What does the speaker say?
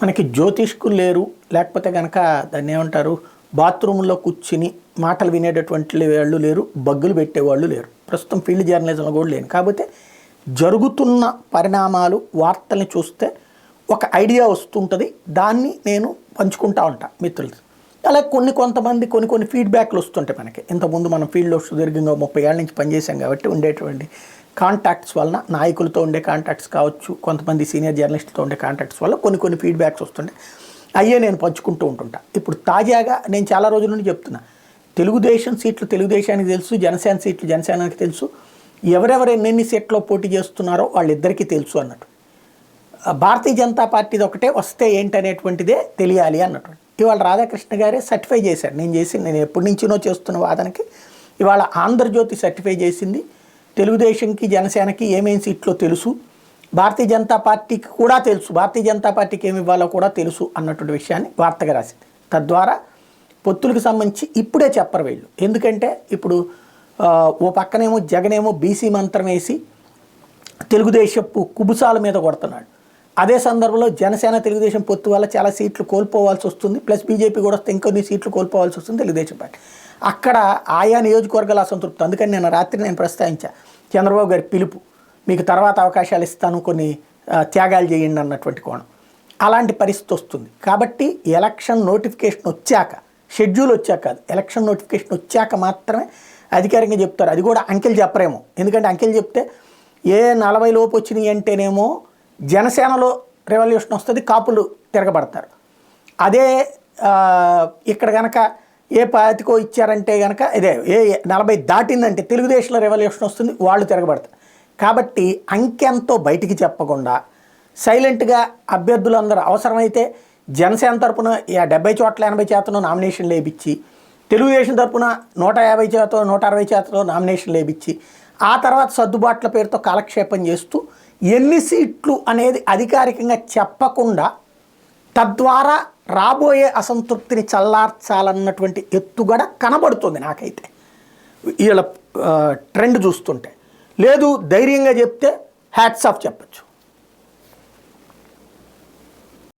మనకి జ్యోతిష్కులు లేరు, లేకపోతే కనుక దాన్ని ఏమంటారు, బాత్రూంలో కూర్చుని మాటలు వినేటటువంటి వాళ్ళు లేరు, బగ్గులు పెట్టేవాళ్ళు లేరు. ప్రస్తుతం ఫీల్డ్ జర్నలిజంలో కూడా లేను. కాకపోతే జరుగుతున్న పరిణామాలు వార్తల్ని చూస్తే ఒక ఐడియా వస్తుంటుంది, దాన్ని నేను పంచుకుంటా ఉంటాను మిత్రులు. అలా కొంతమంది కొన్ని ఫీడ్బ్యాక్లు వస్తుంటాయి మనకి. ఇంతకుముందు మనం ఫీల్డ్లో సుదీర్ఘంగా 30 ఏళ్ళ నుంచి పనిచేసాం కాబట్టి ఉండేటువంటి కాంటాక్ట్స్ వలన, నాయకులతో ఉండే కాంటాక్ట్స్ కావచ్చు, కొంతమంది సీనియర్ జర్నలిస్టులతో ఉండే కాంటాక్ట్స్ వల్ల కొన్ని ఫీడ్బ్యాక్స్ వస్తుంటాయి. అయ్యే నేను పంచుకుంటూ ఉంటుంటా. ఇప్పుడు తాజాగా నేను చాలా రోజుల నుండి చెప్తున్నా, తెలుగుదేశం సీట్లు తెలుగుదేశానికి తెలుసు, జనసేన సీట్లు జనసేనకి తెలుసు, ఎవరెవరు ఎన్నెన్ని సీట్లో పోటీ చేస్తున్నారో వాళ్ళిద్దరికీ తెలుసు అన్నట్టు. భారతీయ జనతా పార్టీది ఒకటే వస్తే ఏంటనేటువంటిదే తెలియాలి అన్నట్టు. ఇవాళ రాధాకృష్ణ గారే సర్టిఫై చేశారు. నేను ఎప్పటి నుంచినో చేస్తున్న వాదనకి ఇవాళ ఆంధ్రజ్యోతి సర్టిఫై చేసింది. తెలుగుదేశంకి జనసేనకి ఏమేమి సీట్లో తెలుసు, భారతీయ జనతా పార్టీకి కూడా తెలుసు, భారతీయ జనతా పార్టీకి ఏమి ఇవ్వాలో కూడా తెలుసు అన్నటువంటి విషయాన్ని వార్తగా రాసింది. తద్వారా పొత్తులకు సంబంధించి ఇప్పుడే చెప్పరు వీళ్ళు. ఎందుకంటే ఇప్పుడు ఓ పక్కనేమో జగనేమో బీసీ మంత్రం వేసి తెలుగుదేశపు కుబుసాల మీద కొడుతున్నాడు. అదే సందర్భంలో జనసేన తెలుగుదేశం పొత్తు వల్ల చాలా సీట్లు కోల్పోవాల్సి వస్తుంది, ప్లస్ బీజేపీ కూడా వస్తే ఇంకొన్ని సీట్లు కోల్పోవాల్సి వస్తుంది తెలుగుదేశం పార్టీ. అక్కడ ఆయా నియోజకవర్గాల అసంతృప్తి. అందుకని నేను ప్రస్తావించా, చంద్రబాబు గారి పిలుపు, మీకు తర్వాత అవకాశాలు ఇస్తాను, కొన్ని త్యాగాలు చేయండి అన్నటువంటి కోణం. అలాంటి పరిస్థితి వస్తుంది. కాబట్టి ఎలక్షన్ నోటిఫికేషన్ వచ్చాక, షెడ్యూల్ వచ్చాక కాదు, ఎలక్షన్ నోటిఫికేషన్ వచ్చాక మాత్రమే అధికారికంగా చెప్తారు. అది కూడా అంకెలు చెప్పరేమో, ఎందుకంటే అంకెలు చెప్తే 40 లోపు వచ్చినాయి అంటేనేమో జనసేనలో రెవల్యూషన్ వస్తుంది, కాపులు తిరగబడతారు. అదే ఇక్కడ కనుక ఏ పార్టీకో ఇచ్చారంటే కనుక ఇదే 40 దాటిందంటే తెలుగుదేశంలో రెవల్యూషన్ వస్తుంది, వాళ్ళు తిరగబడతారు. కాబట్టి అంకెంతో బయటికి చెప్పకుండా సైలెంట్గా అభ్యర్థులందరూ అవసరమైతే జనసేన తరపున 70 చోట్ల 80% నామినేషన్లు వేయించి, తెలుగుదేశం తరపున 150% 160% నామినేషన్లు వేయించి, ఆ తర్వాత సర్దుబాట్ల పేరుతో కాలక్షేపం చేస్తూ ఎన్ని సీట్లు అనేది అధికారికంగా చెప్పకుండా తద్వారా రాబోయే అసంతృప్తిని చల్లార్చాలన్నటువంటి ఎత్తుగడ కనబడుతుంది నాకైతే వీళ్ళ ట్రెండ్ చూస్తుంటే. లేదు ధైర్యంగా చెప్తే హ్యాట్స్ ఆఫ్ చెప్పచ్చు.